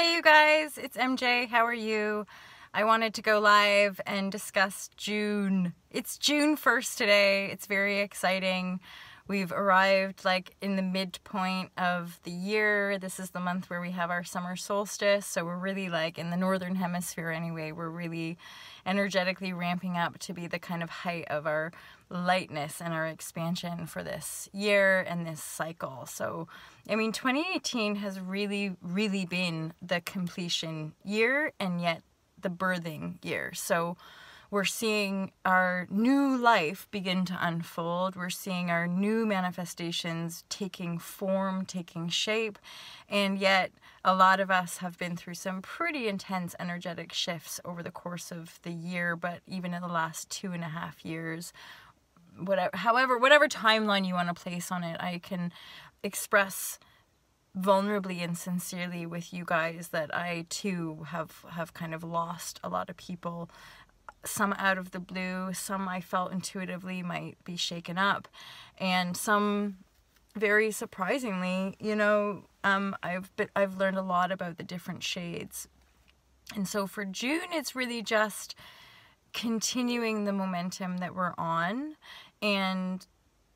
Hey you guys, it's MJ. How are you? I wanted to go live and discuss June. It's June 1st today. It's very exciting. We've arrived in the midpoint of the year. This is the month where we have our summer solstice. So we're really in the northern hemisphere anyway, we're really energetically ramping up to be the kind of height of our lightness and our expansion for this year and this cycle. So, 2018 has really, really been the completion year and yet the birthing year. So we're seeing our new life begin to unfold. We're seeing our new manifestations taking form, taking shape. And yet a lot of us have been through some pretty intense energetic shifts over the course of the year, but even in the last 2.5 years, whatever timeline you want to place on it, I can express vulnerably and sincerely with you guys that I too have kind of lost a lot of people. Some out of the blue, some I felt intuitively might be shaken up, and some very surprisingly, I've learned a lot about the different shades. And so for June, it's really just continuing the momentum that we're on, and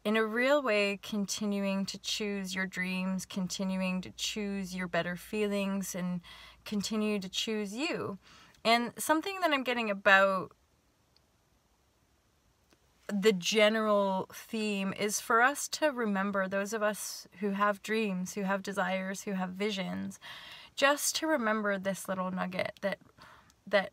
in a real way continuing to choose your dreams, continuing to choose your better feelings, and continue to choose you. And something that I'm getting about the general theme is for us to remember, those of us who have dreams, who have desires, who have visions, just to remember this little nugget that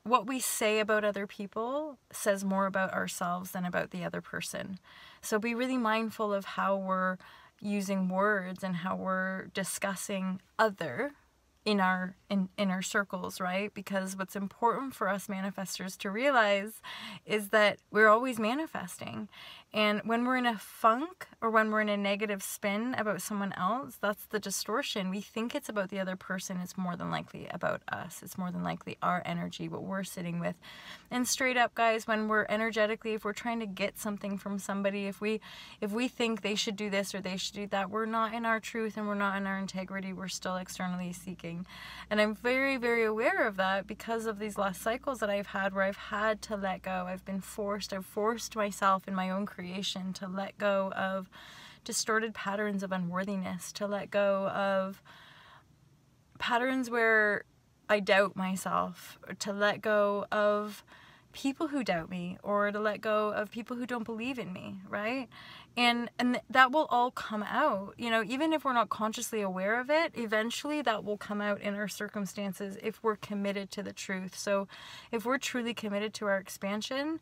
what we say about other people says more about ourselves than about the other person. So be really mindful of how we're using words and how we're discussing other in our circles, right? Because what's important for us manifestors to realize is that we're always manifesting. And when we're in a funk or when we're in a negative spin about someone else, that's the distortion. We think it's about the other person. It's more than likely about us. It's more than likely our energy, what we're sitting with. And straight up, guys, when we're energetically, if we're trying to get something from somebody, if we think they should do this or they should do that, we're not in our truth and we're not in our integrity. We're still externally seeking. And I'm very, very aware of that because of these last cycles that I've had where I've had to let go. I've forced myself in my own creation to let go of distorted patterns of unworthiness, to let go of patterns where I doubt myself, or to let go of people who doubt me, or to let go of people who don't believe in me, right? And that will all come out, even if we're not consciously aware of it, eventually that will come out in our circumstances if we're committed to the truth. So if we're truly committed to our expansion,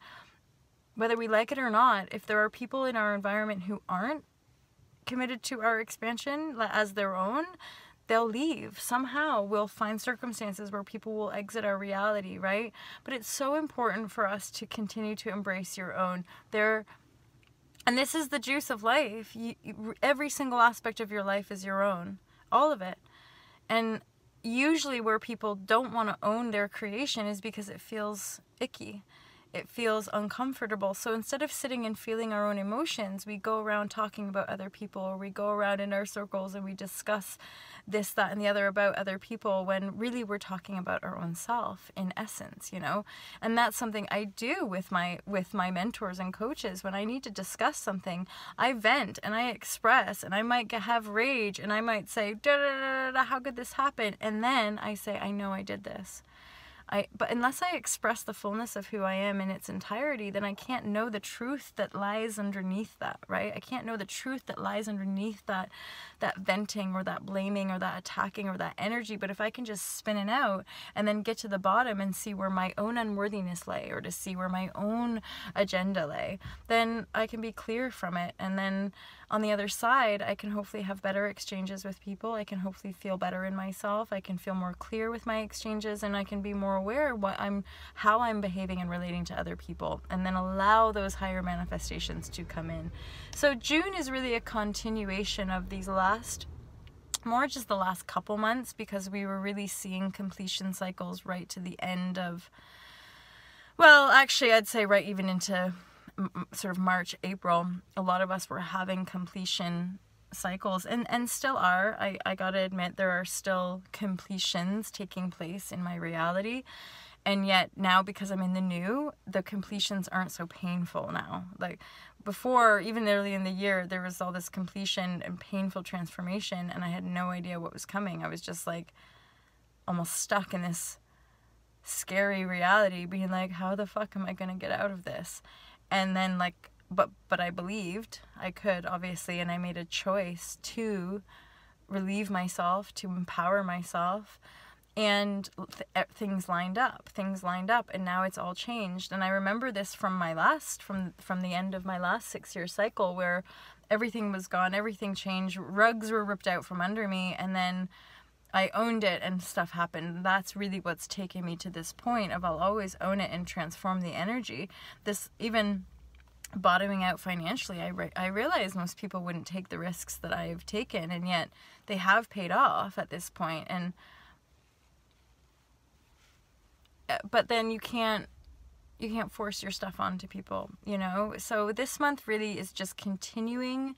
whether we like it or not, if there are people in our environment who aren't committed to our expansion as their own, they'll leave. Somehow we'll find circumstances where people will exit our reality, right? But it's so important for us to continue to embrace your own. And this is the juice of life. Every single aspect of your life is your own. All of it. And usually where people don't want to own their creation is because it feels icky. It feels uncomfortable. So instead of sitting and feeling our own emotions, we go around talking about other people, or we go around in our circles and we discuss this, that, and the other about other people, when really we're talking about our own self in essence, And that's something I do with my mentors and coaches. When I need to discuss something, I vent and I express, and I might have rage, and I might say, da da da da, how could this happen? And then I say, I know I did this. But unless I express the fullness of who I am in its entirety, then I can't know the truth that lies underneath that, right? I can't know the truth that lies underneath that venting or that blaming or that attacking or that energy. But if I can just spin it out and then get to the bottom and see where my own unworthiness lay, or to see where my own agenda lay, then I can be clear from it. And then on the other side, I can hopefully have better exchanges with people. I can hopefully feel better in myself. I can feel more clear with my exchanges, and I can be more aware of how I'm behaving and relating to other people, and then allow those higher manifestations to come in. So June is really a continuation of these just the last couple months, because we were really seeing completion cycles right to the end of, well, actually I'd say right even into sort of March, April. A lot of us were having completion cycles, and still are. I gotta admit, there are still completions taking place in my reality. And yet now, because I'm in the new, the completions aren't so painful now. Like before, even early in the year, there was all this completion and painful transformation, and I had no idea what was coming. I was just like almost stuck in this scary reality, being like, how the fuck am I gonna get out of this? And then like, but I believed I could, obviously, and I made a choice to relieve myself, to empower myself. And things lined up, and now it's all changed. And I remember this from my last, from the end of my last 6-year cycle, where everything was gone, everything changed, rugs were ripped out from under me, and then I owned it and stuff happened. That's really what's taken me to this point of I'll always own it and transform the energy. This, even bottoming out financially, I realize most people wouldn't take the risks that I've taken, and yet they have paid off at this point. And but then you can't force your stuff onto people, you know? So this month really is just continuing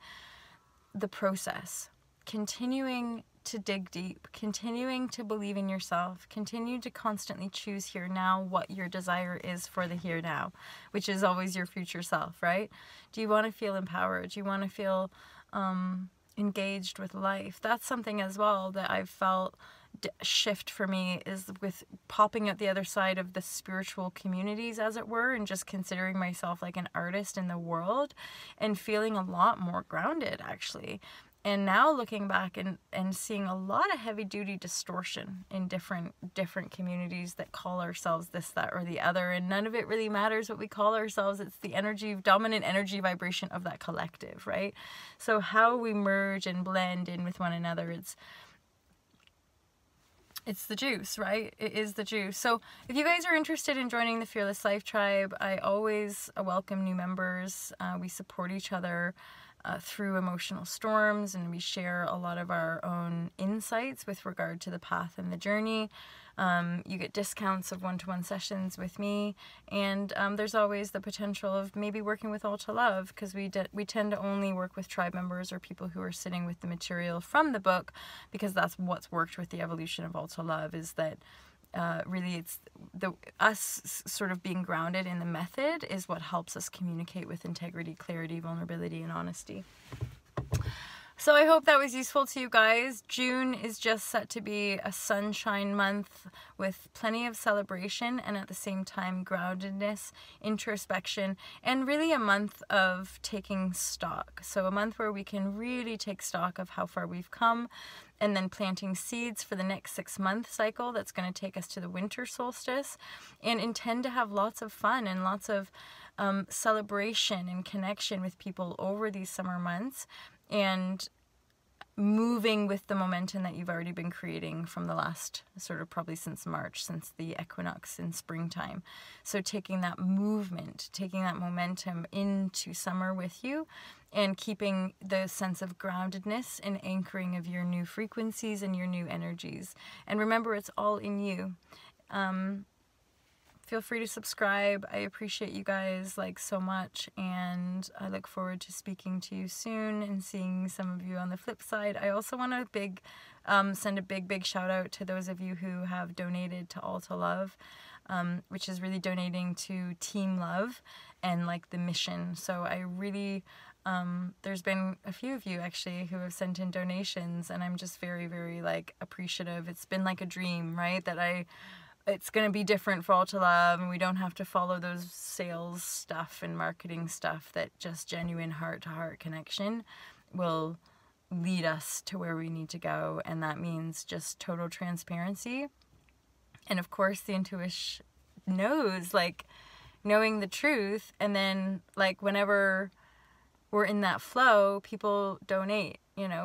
the process, continuing to dig deep, continuing to believe in yourself, continue to constantly choose here now what your desire is for the here now, which is always your future self, right? Do you want to feel empowered? Do you want to feel engaged with life? That's something as well that I've felt shift for me, is with popping out the other side of the spiritual communities, as it were, and just considering myself like an artist in the world and feeling a lot more grounded, actually. And now looking back and seeing a lot of heavy duty distortion in different communities that call ourselves this, that, or the other, and none of it really matters what we call ourselves. It's the dominant energy vibration of that collective, right? So how we merge and blend in with one another, it's the juice, right? It is the juice. So if you guys are interested in joining the Fearless Life Tribe, I always welcome new members. We support each other through emotional storms, and we share a lot of our own insights with regard to the path and the journey. You get discounts of one-to-one sessions with me, and there's always the potential of maybe working with All to Love, because we tend to only work with tribe members or people who are sitting with the material from the book, because that's what's worked with the evolution of All to Love, is that really it's us sort of being grounded in the method is what helps us communicate with integrity, clarity, vulnerability, and honesty. So I hope that was useful to you guys. June is just set to be a sunshine month with plenty of celebration, and at the same time groundedness, introspection, and really a month of taking stock. So a month where we can really take stock of how far we've come, and then planting seeds for the next 6-month cycle that's going to take us to the winter solstice, and intend to have lots of fun and lots of celebration and connection with people over these summer months, and moving with the momentum that you've already been creating from the last sort of probably since March, since the equinox in springtime. So taking that movement, taking that momentum into summer with you, and keeping the sense of groundedness and anchoring of your new frequencies and your new energies. And remember, it's all in you. Feel free to subscribe. I appreciate you guys so much, and I look forward to speaking to you soon and seeing some of you on the flip side. I also want to send a big shout out to those of you who have donated to All to Love, which is really donating to Team Love and the mission. So I really there's been a few of you actually who have sent in donations, and I'm just very appreciative. It's been like a dream, right? That it's going to be different for All to Love, and we don't have to follow those sales stuff and marketing stuff, that just genuine heart-to-heart connection will lead us to where we need to go. And that means just total transparency. And of course, the intuition knows, knowing the truth. And then, whenever we're in that flow, people donate.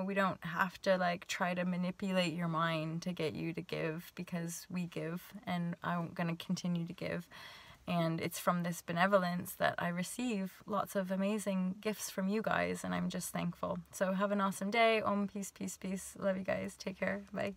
We don't have to try to manipulate your mind to get you to give, because we give, and I'm going to continue to give. And it's from this benevolence that I receive lots of amazing gifts from you guys, and I'm just thankful. So have an awesome day. Om, peace, peace, peace. Love you guys. Take care. Bye.